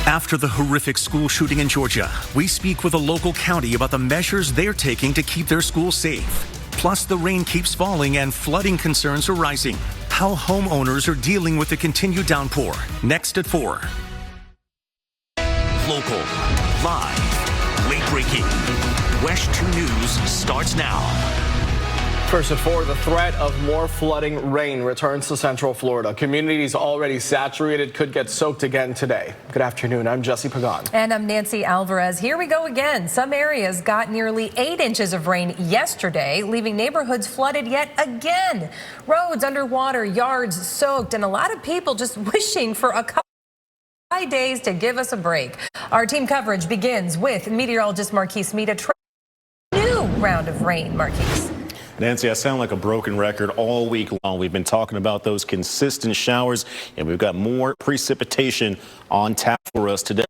After the horrific school shooting in Georgia, we speak with a local county about the measures they're taking to keep their schools safe. Plus, the rain keeps falling and flooding concerns are rising. How homeowners are dealing with the continued downpour. Next at 4. Local, live, late-breaking. WESH 2 News starts now. First at 4, the threat of more flooding rain returns to Central Florida. Communities already saturated could get soaked again today. Good afternoon. I'm Jesse Pagan. And I'm Nancy Alvarez. Here we go again. Some areas got nearly 8 inches of rain yesterday, leaving neighborhoods flooded yet again. Roads underwater, yards soaked, and a lot of people just wishing for a couple of days to give us a break. Our team coverage begins with meteorologist Marquise Mita. New round of rain, Marquise. Nancy, I sound like a broken record all week long. We've been talking about those consistent showers, and we've got more precipitation on tap for us today.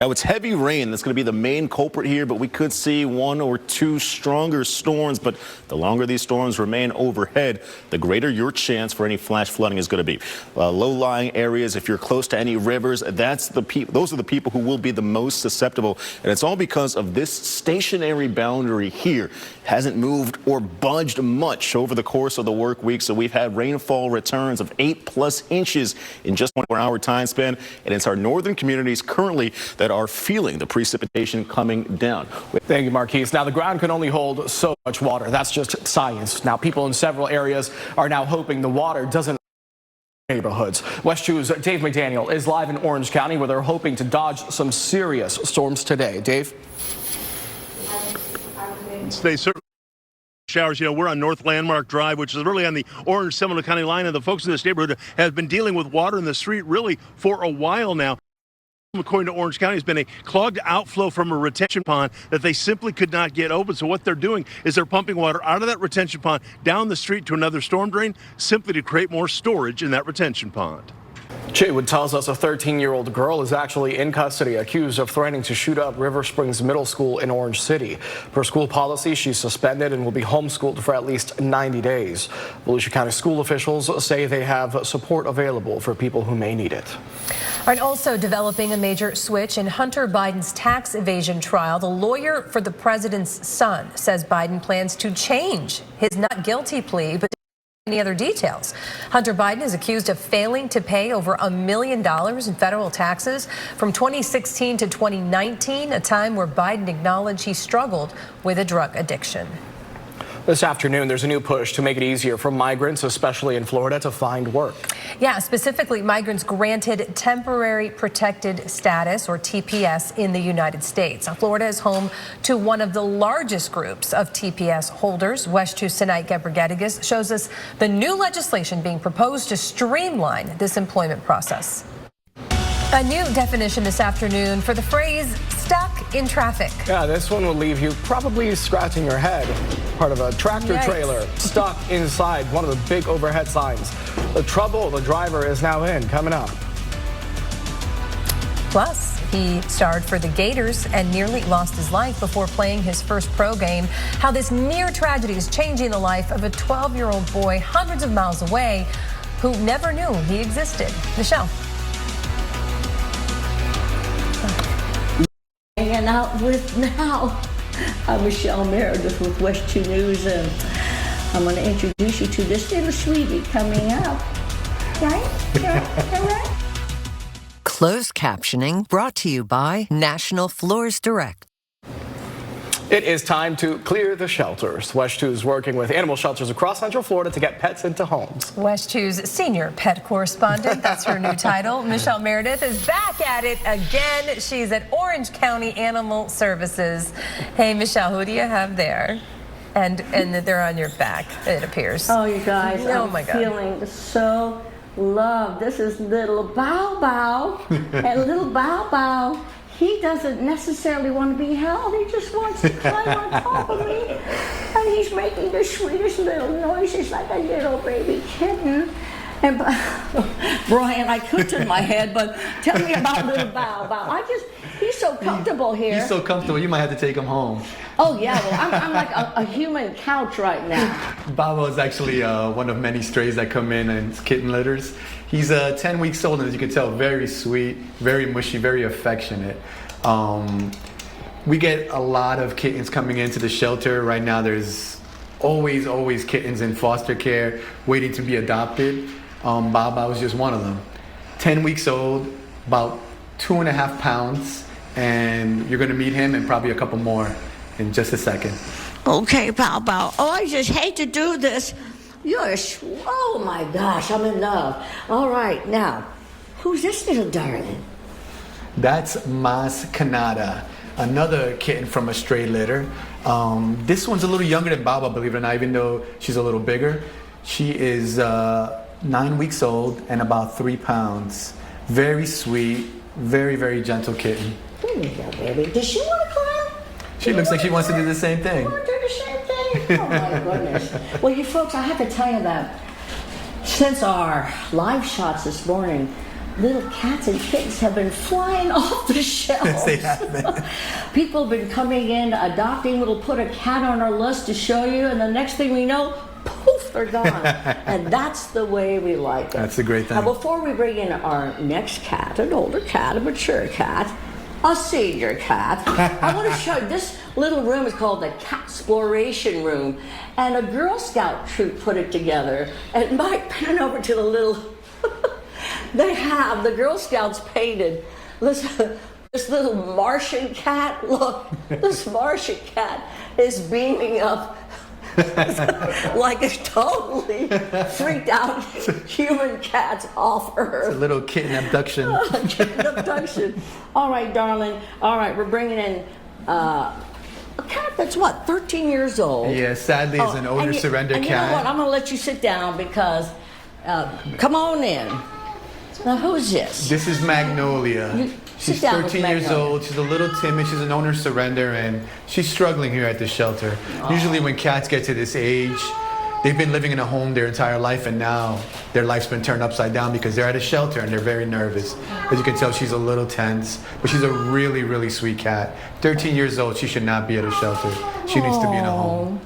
Now, it's heavy rain that's going to be the main culprit here, but we could see 1 or 2 stronger storms. But the longer these storms remain overhead, the greater your chance for any flash flooding is going to be. Low-lying areas, if you're close to any rivers, those are the people who will be the most susceptible. And it's all because of this stationary boundary here. Hasn't moved or budged much over the course of the work week. So we've had rainfall returns of 8+ inches in just 1-hour time span. And it's our northern communities currently that are feeling the precipitation coming down. Thank you, Marquise. Now, the ground can only hold so much water. That's just science. Now, people in several areas are now hoping the water doesn't neighborhoods. WESH 2's Dave McDaniel is live in Orange County, where they're hoping to dodge some serious storms today. Dave? They certainly showers. You know, we're on North Landmark Drive, which is really on the Orange-Seminole County line, and the folks in this neighborhood have been dealing with water in the street really for a while now. According to Orange County, has been a clogged outflow from a retention pond that they simply could not get open. So what they're doing is they're pumping water out of that retention pond down the street to another storm drain, simply to create more storage in that retention pond. Chaywood tells us a 13-year-old girl is actually in custody, accused of threatening to shoot up River Springs Middle School in Orange City. Per school policy, she's suspended and will be homeschooled for at least 90 days. Volusia County school officials say they have support available for people who may need it. All right, also developing a major switch in Hunter Biden's tax evasion trial. The lawyer for the president's son says Biden plans to change his not guilty plea, but any other details. Hunter Biden is accused of failing to pay over $1 million in federal taxes from 2016 to 2019, a time where Biden acknowledged he struggled with a drug addiction. This afternoon, there's a new push to make it easier for migrants, especially in Florida, to find work. Yeah, specifically migrants granted temporary protected status, or TPS, in the United States. Now, Florida is home to one of the largest groups of TPS holders. WESH 2's Sinai Gebrigedigas shows us the new legislation being proposed to streamline this employment process. A new definition this afternoon for the phrase stuck in traffic. Yeah, this one will leave you probably scratching your head. Part of a tractor trailer stuck inside one of the big overhead signs. The trouble the driver is now in, coming up. Plus, he starred for the Gators and nearly lost his life before playing his first pro game. How this near tragedy is changing the life of a 12-year-old boy hundreds of miles away who never knew he existed. Michelle. Hanging out with now. I'm Michelle Meredith with WESH 2 News, and I'm going to introduce you to this little sweetie coming up. Right? Right? Closed captioning brought to you by National Floors Direct. It is time to clear the shelters. WESH 2 is working with animal shelters across Central Florida to get pets into homes. WESH 2's senior pet correspondent, that's her new title, Michelle Meredith, is back at it again. She's at Orange County Animal Services. Hey, Michelle, who do you have there? And they're on your back, it appears. Oh, you guys, oh my God. Feeling so loved. This is little Bow Bow, and little Bow Bow, he doesn't necessarily want to be held. He just wants to climb on top of me. And he's making the sweetest little noises like a little baby kitten. And Brian, I could turn my head, but tell me about little Bao Bao. He's so comfortable here. He's so comfortable, you might have to take him home. Oh yeah, well I'm like a human couch right now. Bao is actually one of many strays that come in kitten litters. He's 10 weeks old, and as you can tell, very sweet, very mushy, very affectionate. We get a lot of kittens coming into the shelter. Right now there's always kittens in foster care waiting to be adopted. Bao Bao is just one of them. 10 weeks old, about 2.5 pounds, and you're gonna meet him and probably a couple more in just a second. Okay, Bao Bao. Oh, I just hate to do this. Oh my gosh, I'm in love. All right, now, who's this little darling? That's Mas Canada, another kitten from a stray litter. This one's a little younger than Bao Bao, believe it or not, even though she's a little bigger. She is 9 weeks old and about 3 pounds. Very sweet, very gentle kitten. Here we go, baby. Does she want to climb? She looks like she wants to do the same thing. Want to do the same thing? Oh my goodness. Well, you folks, I have to tell you that since our live shots this morning, little cats and kittens have been flying off the shelves. Yes, they have been. People have been coming in, adopting. We'll put a cat on our list to show you, and the next thing we know, poof, they're gone. And that's the way we like it. That's a great thing. Now, before we bring in our next cat, an older cat, a mature cat, a senior cat, I want to show you, this little room is called the Cat Exploration Room, and a Girl Scout troop put it together. And Mike, pan over to the little... They have the Girl Scouts painted. Listen, this little Martian cat. Look, this Martian cat is beaming up like a totally freaked out human cat off Earth. It's a little kitten abduction. Kitten abduction. All right, darling. All right, we're bringing in a cat that's what, 13 years old. Yeah, sadly, is an owner surrender cat. You know what? I'm gonna let you sit down because come on in. Now, who's this? This is Magnolia. She's 13 years old. She's a little timid. She's an owner surrender, and she's struggling here at the shelter. Usually when cats get to this age, they've been living in a home their entire life, and now their life's been turned upside down because they're at a shelter and they're very nervous. As you can tell, she's a little tense, but she's a really sweet cat. 13 years old, she should not be at a shelter. She needs to be in a home.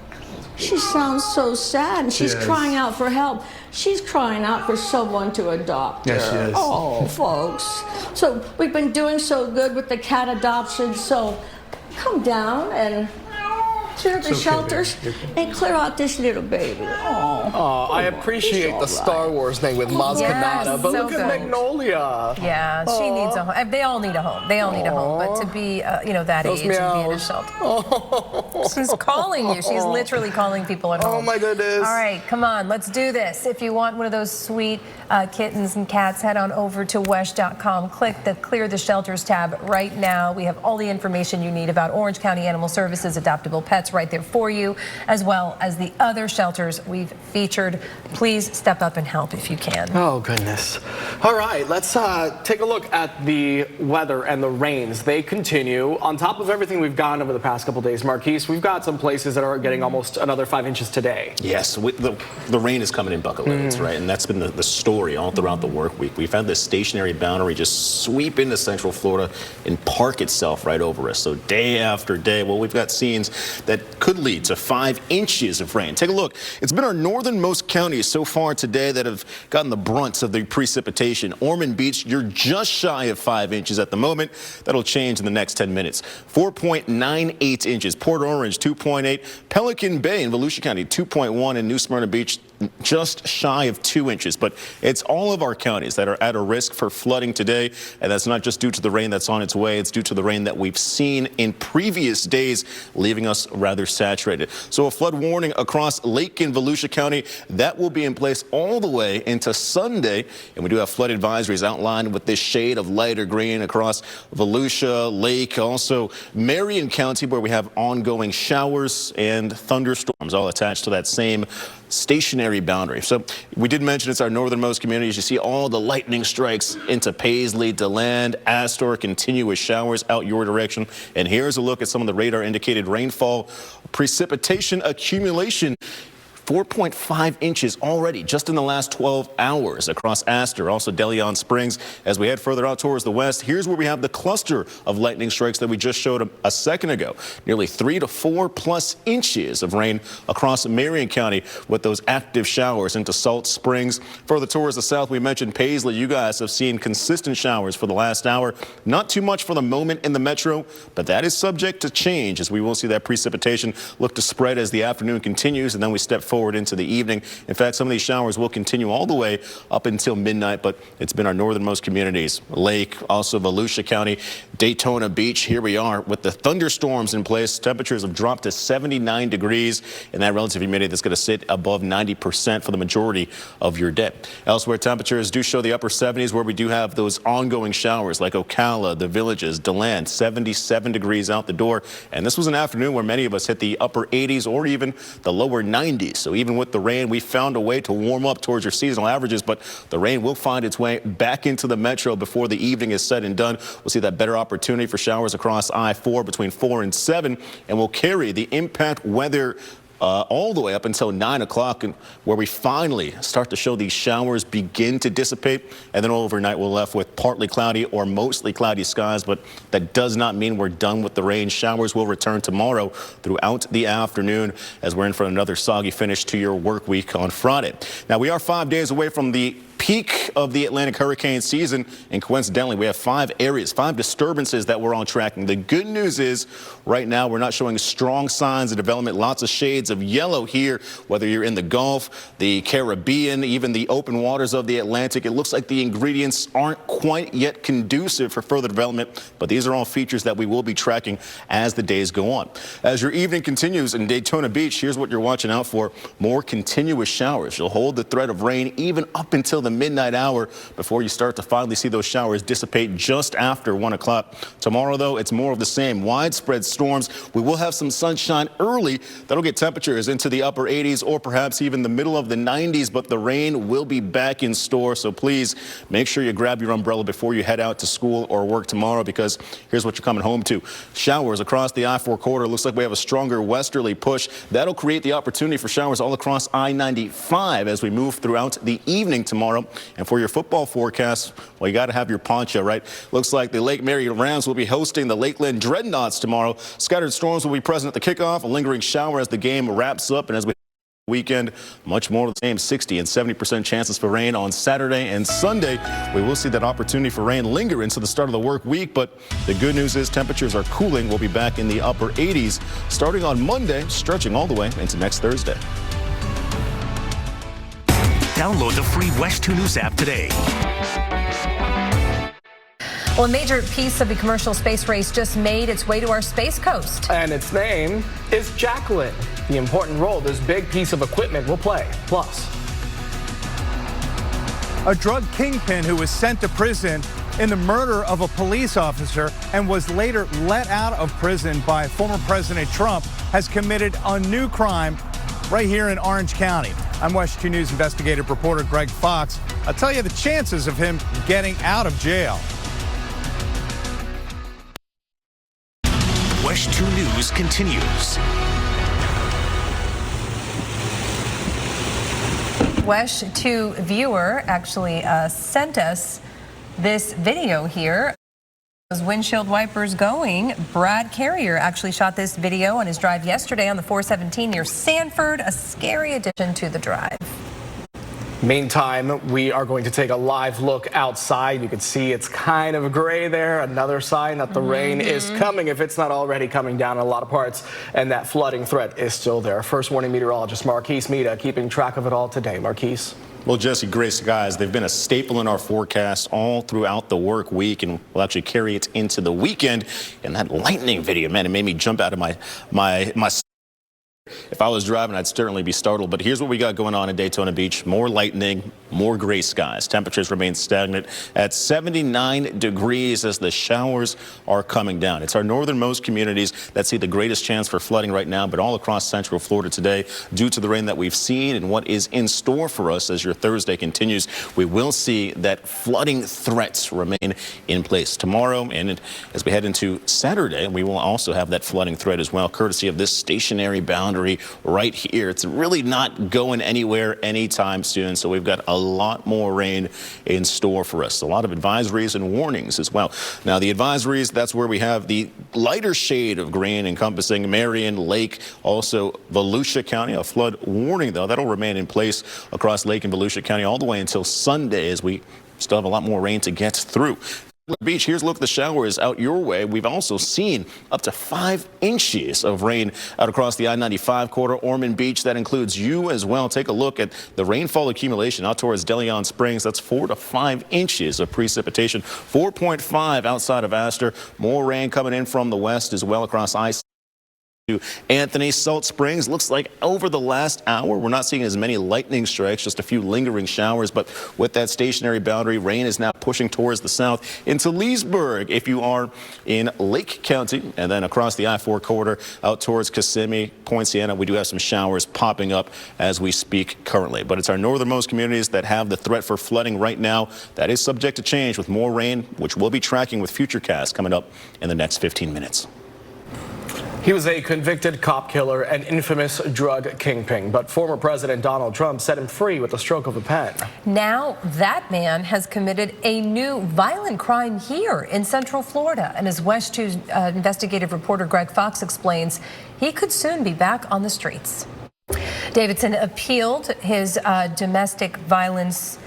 She sounds so sad, and she's crying out for help. She's crying out for someone to adopt her. Yes, she is. Oh, folks. So we've been doing so good with the cat adoption, so come down and clear the shelters and clear out this little baby. Oh, I appreciate the Star Wars thing with Maz Kanata, but so look at Magnolia. Yeah, she needs a home. They all need a home. They all need a home. But to be, that Those age and be in a meows. shelter. She's calling you. She's literally calling people at home. Oh my goodness. All right, come on, let's do this. If you want one of those sweet kittens and cats, head on over to WESH.com. Click the Clear the Shelters tab right now. We have all the information you need about Orange County Animal Services, adoptable pets right there for you, as well as the other shelters we've featured. Please step up and help if you can. Oh, goodness. All right, let's take a look at the weather and the rains. They continue. On top of everything we've gotten over the past couple days, Marquise, we've got some places that are getting almost another 5 inches today. Yes, the rain is coming in bucket loads, right? And that's been the story all throughout the work week. We've had this stationary boundary just sweep into Central Florida and park itself right over us. So day after day, well, we've got scenes that could lead to 5 inches of rain. Take a look. It's been our northernmost counties so far today that have gotten the brunt of the precipitation. Ormond Beach, you're just shy of 5 inches at the moment. That'll change in the next 10 minutes. 4.98 inches. Port Orange, 2.8. Pelican Bay in Volusia County, 2.1. And New Smyrna Beach, just shy of 2 inches. But it's all of our counties that are at a risk for flooding today. And that's not just due to the rain that's on its way. It's due to the rain that we've seen in previous days, leaving us rather saturated. So a flood warning across Lake and Volusia County, that will be in place all the way into Sunday. And we do have flood advisories outlined with this shade of lighter green across Volusia, Lake, also Marion County, where we have ongoing showers and thunderstorms all attached to that same stationary boundary. So we did mention it's our northernmost communities. You see all the lightning strikes into Paisley, DeLand, Astor, continuous showers out your direction. And here's a look at some of the radar indicated rainfall, precipitation accumulation 4.5 inches already just in the last 12 hours across Astor, also De Leon Springs. As we head further out towards the west, here's where we have the cluster of lightning strikes that we just showed a second ago. Nearly 3 to 4+ inches of rain across Marion County with those active showers into Salt Springs. Further towards the south, we mentioned Paisley. You guys have seen consistent showers for the last hour. Not too much for the moment in the metro, but that is subject to change as we will see that precipitation look to spread as the afternoon continues, and then we step forward into the evening. In fact, some of these showers will continue all the way up until midnight, but it's been our northernmost communities, Lake, also Volusia County, Daytona Beach. Here we are with the thunderstorms in place. Temperatures have dropped to 79 degrees, and that relative humidity that's going to sit above 90% for the majority of your day. Elsewhere, temperatures do show the upper 70s where we do have those ongoing showers like Ocala, the Villages, DeLand, 77 degrees out the door. And this was an afternoon where many of us hit the upper 80s or even the lower 90s. So even with the rain, we found a way to warm up towards your seasonal averages, but the rain will find its way back into the metro before the evening is said and done. We'll see that better opportunity for showers across I-4 between 4 and 7, and we'll carry the impact weather all the way up until 9 o'clock, and where we finally start to show these showers begin to dissipate. And then overnight, we're left with partly cloudy or mostly cloudy skies, but that does not mean we're done with the rain. Showers will return tomorrow throughout the afternoon as we're in for another soggy finish to your work week on Friday. Now, we are 5 days away from the peak of the Atlantic hurricane season, and coincidentally, we have 5 areas, 5 disturbances that we're on tracking. The good news is right now we're not showing strong signs of development. Lots of shades of yellow here, whether you're in the Gulf, the Caribbean, even the open waters of the Atlantic. It looks like the ingredients aren't quite yet conducive for further development, but these are all features that we will be tracking as the days go on. As your evening continues in Daytona Beach, here's what you're watching out for. More continuous showers. You'll hold the threat of rain even up until the midnight hour before you start to finally see those showers dissipate just after 1 o'clock. Tomorrow, though, it's more of the same. Widespread storms. We will have some sunshine early. That'll get temperatures into the upper 80s or perhaps even the middle of the 90s, but the rain will be back in store. So please make sure you grab your umbrella before you head out to school or work tomorrow, because here's what you're coming home to. Showers across the I-4 corridor. Looks like we have a stronger westerly push. That'll create the opportunity for showers all across I-95 as we move throughout the evening tomorrow. And for your football forecast, well, you got to have your poncho, right? Looks like the Lake Mary Rams will be hosting the Lakeland Dreadnoughts tomorrow. Scattered storms will be present at the kickoff, a lingering shower as the game wraps up, and as we weekend, much more of the same, 60 and 70% chances for rain on Saturday and Sunday. We will see that opportunity for rain linger into the start of the work week, but the good news is temperatures are cooling. We'll be back in the upper 80s starting on Monday, stretching all the way into next Thursday. Download the free WESH 2 News app today. Well, a major piece of the commercial space race just made its way to our Space Coast. And its name is Jacqueline. The important role this big piece of equipment will play. Plus, a drug kingpin who was sent to prison in the murder of a police officer and was later let out of prison by former President Trump has committed a new crime right here in Orange County. I'm WESH 2 News investigative reporter Greg Fox. I'll tell you the chances of him getting out of jail. WESH 2 News continues. WESH 2 viewer actually sent us this video here. Those windshield wipers going. Brad Carrier actually shot this video on his drive yesterday on the 417 near Sanford. A scary addition to the drive. Meantime, we are going to take a live look outside. You can see it's kind of gray there. Another sign that the rain is coming, if it's not already coming down in a lot of parts, and that flooding threat is still there. First warning meteorologist Marquise Mita keeping track of it all today. Marquise. Well, Jesse, gray skies, they've been a staple in our forecast all throughout the work week, and we'll actually carry it into the weekend. And that lightning video, man, it made me jump out of my If I was driving, I'd certainly be startled. But here's what we got going on in Daytona Beach. More lightning, more gray skies. Temperatures remain stagnant at 79 degrees as the showers are coming down. It's our northernmost communities that see the greatest chance for flooding right now, but all across Central Florida today, due to the rain that we've seen and what is in store for us as your Thursday continues, we will see that flooding threats remain in place tomorrow. And as we head into Saturday, we will also have that flooding threat as well, courtesy of this stationary boundary boundary right here. It's really not going anywhere anytime soon, so we've got a lot more rain in store for us. A lot of advisories and warnings as well. Now, the advisories, that's where we have the lighter shade of green encompassing Marion, Lake, also Volusia County. A flood warning, though, that'll remain in place across Lake and Volusia County all the way until Sunday, as we still have a lot more rain to get through. Beach, here's a look at the showers out your way. We've also seen up to 5 inches of rain out across the I-95 corridor, Ormond Beach. That includes you as well. Take a look at the rainfall accumulation out towards DeLeon Springs. That's 4 to 5 inches of precipitation. 4.5 outside of Astor. More rain coming in from the west as well across I-65. To Anthony, Salt Springs. Looks like over the last hour we're not seeing as many lightning strikes, just a few lingering showers, but with that stationary boundary, rain is now pushing towards the south into Leesburg if you are in Lake County, and then across the I-4 corridor out towards Kissimmee, Point Siena. We do have some showers popping up as we speak currently, but it's our northernmost communities that have the threat for flooding right now. That is subject to change with more rain, which we'll be tracking with Futurecast coming up in the next 15 minutes. He was a convicted cop killer and infamous drug kingpin, but former President Donald Trump set him free with the stroke of a pen. Now that man has committed a new violent crime here in Central Florida. And as WESH 2 investigative reporter Greg Fox explains, he could soon be back on the streets. Davidson appealed his domestic violence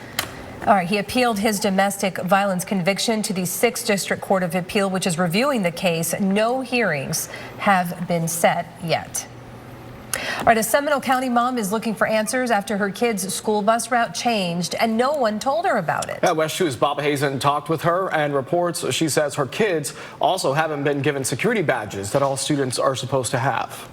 conviction to the 6th District Court of Appeal, which is reviewing the case. No hearings have been set yet. All right, a Seminole County mom is looking for answers after her kid's school bus route changed and no one told her about it. Yeah, WESH 2's Bob Hazen talked with her and reports she says her kids also haven't been given security badges that all students are supposed to have.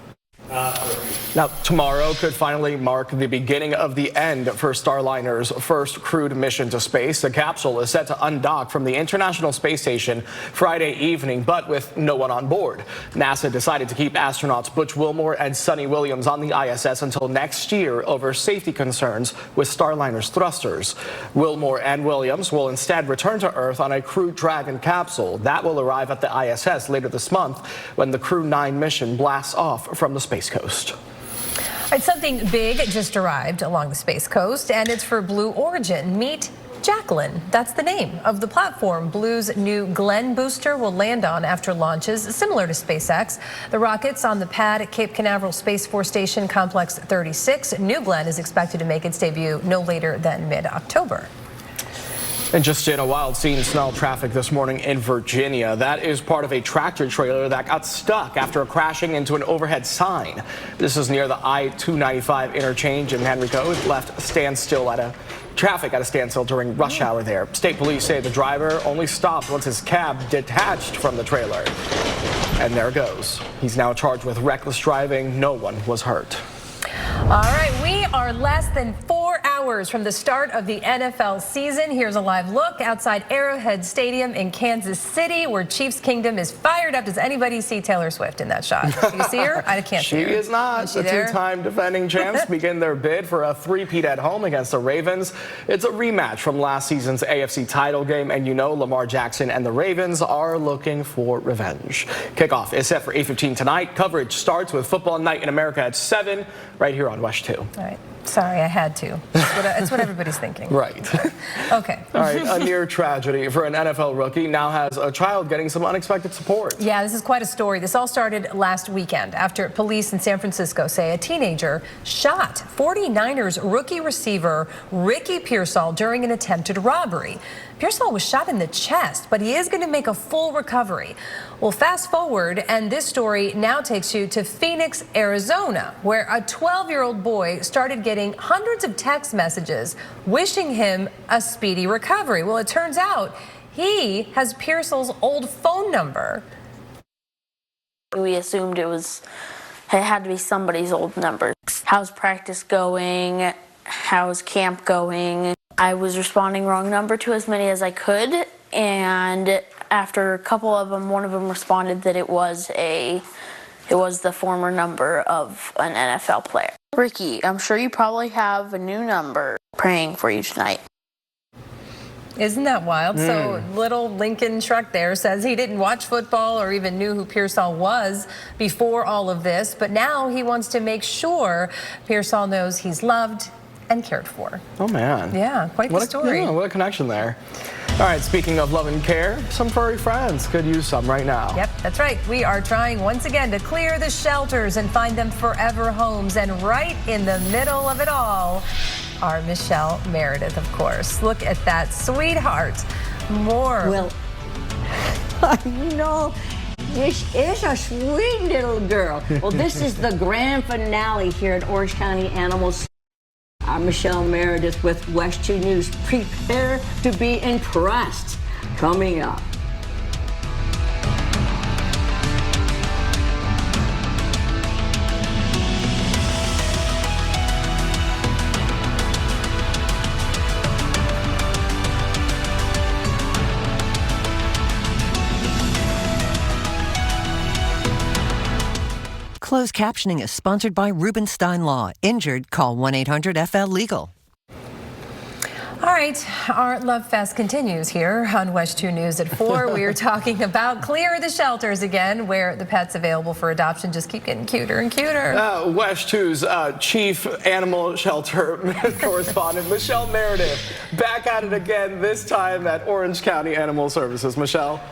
Now, tomorrow could finally mark the beginning of the end for Starliner's first crewed mission to space. The capsule is set to undock from the International Space Station Friday evening, but with no one on board. NASA decided to keep astronauts Butch Wilmore and Sonny Williams on the ISS until next year over safety concerns with Starliner's thrusters. Wilmore and Williams will instead return to Earth on a Crew Dragon capsule. That will arrive at the ISS later this month when the Crew 9 mission blasts off from the Space Coast. All right, something big just arrived along the Space Coast, and it's for Blue Origin. Meet Jacqueline. That's the name of the platform Blue's new Glenn booster will land on after launches, similar to SpaceX. The rocket's on the pad at Cape Canaveral Space Force Station Complex 36. New Glenn is expected to make its debut no later than mid-October. And just in a wild scene, snarl traffic this morning in Virginia. That is part of a tractor trailer that got stuck after crashing into an overhead sign. This is near the I-295 interchange in Henrico. It left traffic at a standstill during rush hour there. State police say the driver only stopped once his cab detached from the trailer. And there goes. He's now charged with reckless driving. No one was hurt. All right, we are less than 4 hours from the start of the NFL season. Here's a live look outside Arrowhead Stadium in Kansas City, where Chiefs Kingdom is fired up. Does anybody see Taylor Swift in that shot? Do you see her? I can't see her. She is not. The two-time defending champs begin their bid for a three-peat at home against the Ravens. It's a rematch from last season's AFC title game, and you know Lamar Jackson and the Ravens are looking for revenge. Kickoff is set for 8:15 tonight. Coverage starts with Football Night in America at 7 right here on WESH 2. All right. Sorry, I had to. It's what everybody's thinking. Right. Okay. All right. A near tragedy for an NFL rookie now has a child getting some unexpected support. Yeah, this is quite a story. This all started last weekend after police in San Francisco say a teenager shot 49ers rookie receiver Ricky Pearsall during an attempted robbery. Pearsall was shot in the chest, but he is going to make a full recovery. Well, fast forward, and this story now takes you to Phoenix, Arizona, where a 12-year-old boy started getting hundreds of text messages wishing him a speedy recovery. Well, it turns out he has Pearsall's old phone number. We assumed it had to be somebody's old number. How's practice going? How's camp going? I was responding wrong number to as many as I could, and after a couple of them, one of them responded that it was the former number of an NFL player. Ricky, I'm sure you probably have a new number. Praying for you tonight. Isn't that wild? So little Lincoln Truck there says he didn't watch football or even knew who Pearsall was before all of this, but now he wants to make sure Pearsall knows he's loved and cared for. Oh, man. Yeah, quite the story. Yeah, what a connection there. All right, speaking of love and care, some furry friends could use some right now. Yep, that's right. We are trying once again to clear the shelters and find them forever homes. And right in the middle of it all are Michelle Meredith, of course. Look at that sweetheart. More. Well, I know. This is a sweet little girl. Well, this is the grand finale here at Orange County Animals. I'm Michelle Meredith with WESH 2 News. Prepare to be impressed. Coming up. Closed captioning is sponsored by Rubenstein Law. Injured? Call 1-800-FL-LEGAL. All right, our Love Fest continues here on WESH 2 News at 4. We are talking about Clear the Shelters again, where the pets available for adoption just keep getting cuter and cuter. WESH 2's chief animal shelter correspondent, Michelle Meredith, back at it again, this time at Orange County Animal Services. Michelle?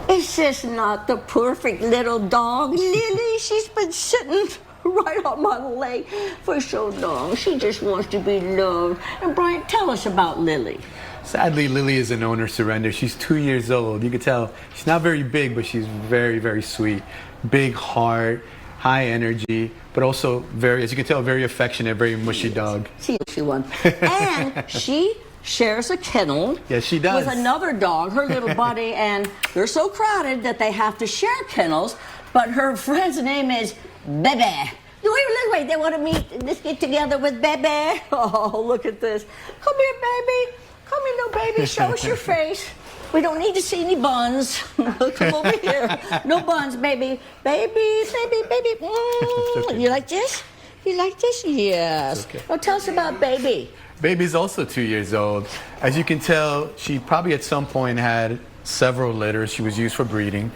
Is this not the perfect little dog, Lily? She's been sitting right on my leg for so long. She just wants to be loved. And Brian, tell us about Lily. Sadly, Lily is an owner surrender. She's 2 years old. You can tell she's not very big, but she's very, very sweet. Big heart, high energy, but also very, as you can tell, very affectionate, very mushy dog. She won. And she shares a kennel. Yes, she does. With another dog, her little buddy, and they're so crowded that they have to share kennels, but her friend's name is Bebe. Wait, they want to meet, let's get together with Bebe. Oh, look at this. Come here, baby. Come here, little baby. Show us your face. We don't need to see any buns. Come over here. No buns, baby. Baby. Okay. You like this? You like this? Yes. Okay. Well, tell us about Baby. Baby's also 2 years old. As you can tell, she probably at some point had several litters. She was used for breeding.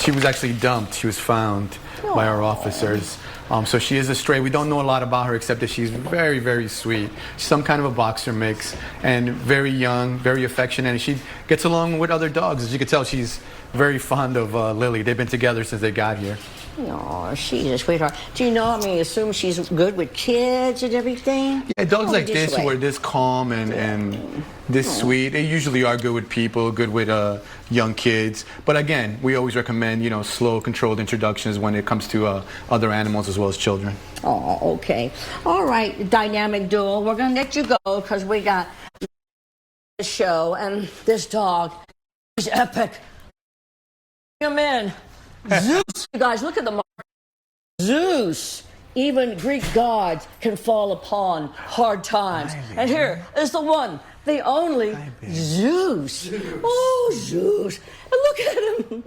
She was actually dumped. She was found by our officers. So she is a stray. We don't know a lot about her except that she's very, very sweet. Some kind of a boxer mix and very young, very affectionate. And she gets along with other dogs. As you can tell, she's very fond of Lily. They've been together since they got here. Oh, she's a sweetheart. Do you know, assume she's good with kids and everything? Yeah, dogs like this, who are this calm and this sweet, they usually are good with people, good with young kids. But again, we always recommend, slow, controlled introductions when it comes to other animals as well as children. Oh, okay. All right, dynamic duo. We're going to let you go because we got the show, and this dog is epic. Come in. Zeus, you guys, look at the mark. Zeus, even Greek gods can fall upon hard times. And here is the one, the only Zeus. Oh, Zeus. And look at him.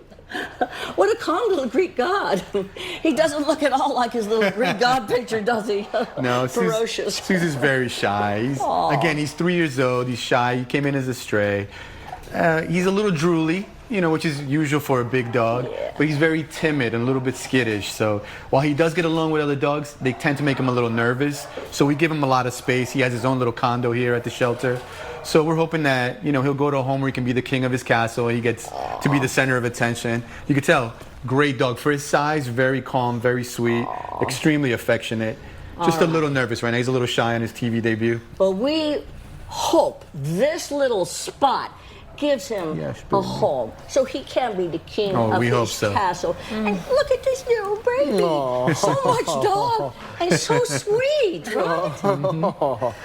What a calm little Greek god. He doesn't look at all like his little Greek god picture, does he? No, ferocious. Zeus is very shy. Again, he's 3 years old. He's shy. He came in as a stray. He's a little drooly, which is usual for a big dog, but he's very timid and a little bit skittish. So while he does get along with other dogs, they tend to make him a little nervous. So we give him a lot of space. He has his own little condo here at the shelter. So we're hoping that, he'll go to a home where he can be the king of his castle. He gets to be the center of attention. You can tell, great dog. For his size, very calm, very sweet, extremely affectionate. Just a little nervous right now. He's a little shy on his TV debut. But we hope this little spot gives him a home so he can be the king of his castle. And look at this little baby. So much dog and so sweet, right?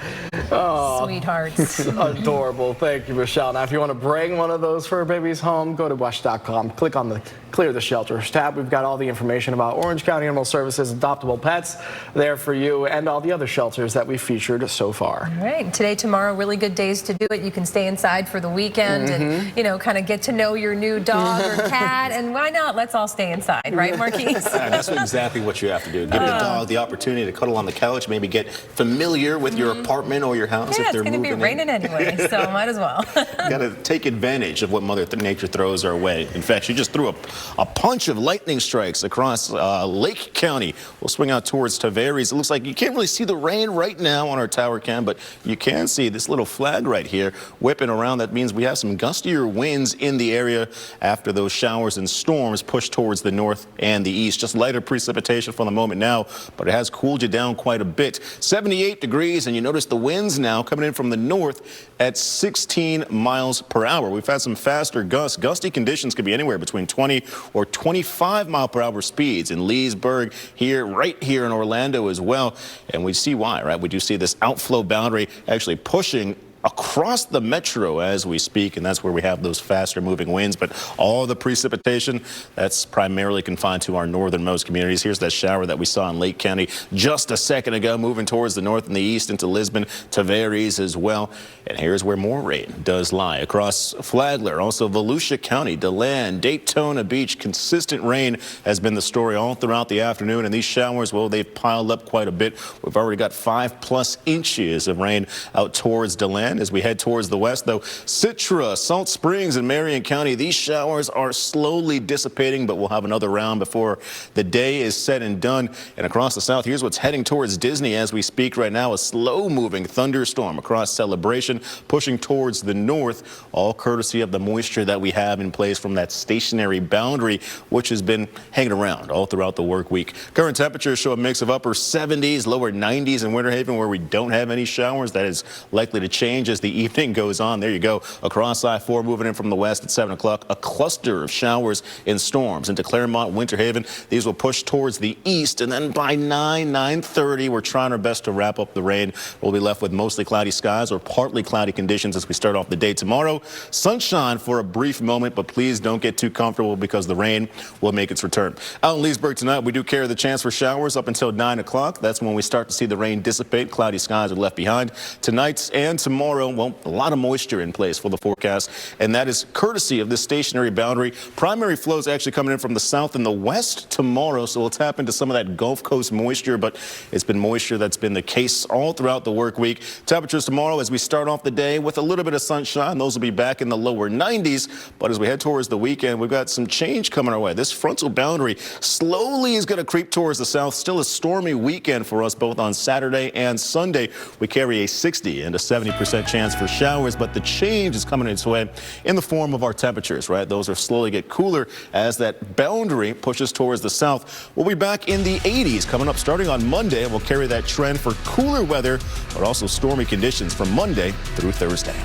Sweethearts. Adorable. Thank you, Michelle. Now, if you want to bring one of those fur babies home, go to WESH.com. Click on the Clear the Shelters tab. We've got all the information about Orange County Animal Services adoptable pets there for you and all the other shelters that we've featured so far. All right. Today, tomorrow, really good days to do it. You can stay inside for the weekend. around and, you know, kind of get to know your new dog or cat. And why not? Let's all stay inside, right, Marquise? That's exactly what you have to do. Give your dog the opportunity to cuddle on the couch, maybe get familiar with your apartment or your house if they're moving in. It's going to be raining anyway, so might as well. Got to take advantage of what Mother Nature throws our way. In fact, she just threw a punch of lightning strikes across Lake County. We'll swing out towards Tavares. It looks like you can't really see the rain right now on our tower cam, but you can see this little flag right here whipping around. That means we have some gustier winds in the area after those showers and storms push towards the north and the east. Just lighter precipitation for the moment now, but it has cooled you down quite a bit. 78 degrees, and you notice the winds now coming in from the north at 16 miles per hour. We've had some faster gusts. Gusty conditions could be anywhere between 20 or 25 mile per hour speeds in Leesburg, here, right here in Orlando as well. And we see why, right? We do see this outflow boundary actually pushing across the metro as we speak, and that's where we have those faster moving winds. But all the precipitation, that's primarily confined to our northernmost communities. Here's that shower that we saw in Lake County just a second ago, moving towards the north and the east into Lisbon, Tavares as well. And here's where more rain does lie across Flagler, also Volusia County, DeLand, Daytona Beach. Consistent rain has been the story all throughout the afternoon, and these showers, well, they've piled up quite a bit. We've already got 5+ inches of rain out towards DeLand. As we head towards the west, though, Citra, Salt Springs, and Marion County, these showers are slowly dissipating, but we'll have another round before the day is said and done. And across the south, here's what's heading towards Disney as we speak right now. A slow-moving thunderstorm across Celebration, pushing towards the north, all courtesy of the moisture that we have in place from that stationary boundary, which has been hanging around all throughout the work week. Current temperatures show a mix of upper 70s, lower 90s in Winter Haven, where we don't have any showers. That is likely to change as the evening goes on. There you go. Across I-4, moving in from the west at 7 o'clock, a cluster of showers and storms into Claremont, Winter Haven. These will push towards the east, and then by 9:30, we're trying our best to wrap up the rain. We'll be left with mostly cloudy skies or partly cloudy conditions as we start off the day tomorrow. Sunshine for a brief moment, but please don't get too comfortable because the rain will make its return. Out in Leesburg tonight, we do carry the chance for showers up until 9 o'clock. That's when we start to see the rain dissipate. Cloudy skies are left behind. Tonight and tomorrow, well, a lot of moisture in place for the forecast, and that is courtesy of this stationary boundary. Primary flows actually coming in from the south and the west tomorrow, so we'll tap into some of that Gulf Coast moisture, but it's been moisture that's been the case all throughout the work week. Temperatures tomorrow as we start off the day with a little bit of sunshine. Those will be back in the lower 90s, but as we head towards the weekend, we've got some change coming our way. This frontal boundary slowly is going to creep towards the south. Still a stormy weekend for us both on Saturday and Sunday. We carry a 60 and a 70% chance for showers, but the change is coming its way in the form of our temperatures, right? Those are slowly get cooler as that boundary pushes towards the south. We'll be back in the 80s coming up starting on Monday, and we'll carry that trend for cooler weather, but also stormy conditions from Monday through Thursday.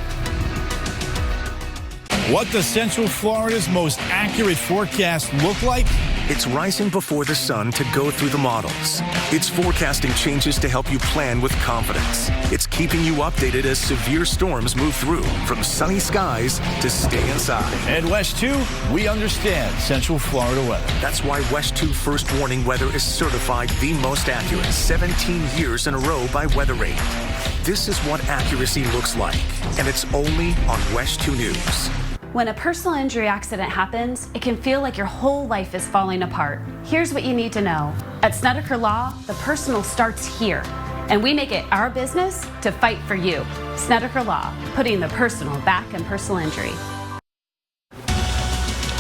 What does Central Florida's most accurate forecast look like? It's rising before the sun to go through the models. It's forecasting changes to help you plan with confidence. It's keeping you updated as severe storms move through, from sunny skies to stay inside. At WESH 2, we understand Central Florida weather. That's why WESH 2 First Warning Weather is certified the most accurate 17 years in a row by WeatherRate. This is what accuracy looks like, and it's only on WESH 2 News. When a personal injury accident happens, it can feel like your whole life is falling apart. Here's what you need to know. At Snedeker Law, the personal starts here, and we make it our business to fight for you. Snedeker Law, putting the personal back in personal injury.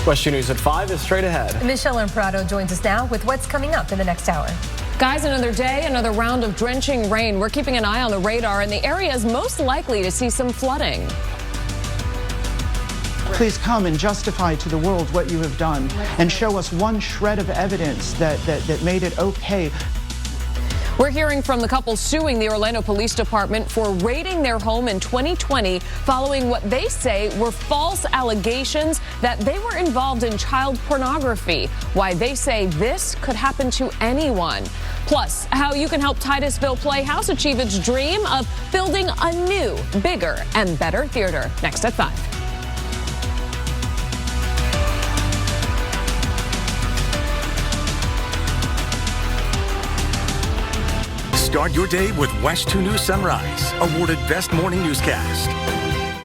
WESH 2 News at 5 is straight ahead. Michelle Imprado joins us now with what's coming up in the next hour. Guys, another day, another round of drenching rain. We're keeping an eye on the radar, and the area is most likely to see some flooding. Please come and justify to the world what you have done and show us one shred of evidence that made it okay. We're hearing from the couple suing the Orlando Police Department for raiding their home in 2020 following what they say were false allegations that they were involved in child pornography. Why they say this could happen to anyone. Plus, how you can help Titusville Playhouse achieve its dream of building a new, bigger, and better theater. Next at 5. Start your day with WESH 2 News Sunrise, awarded Best Morning Newscast.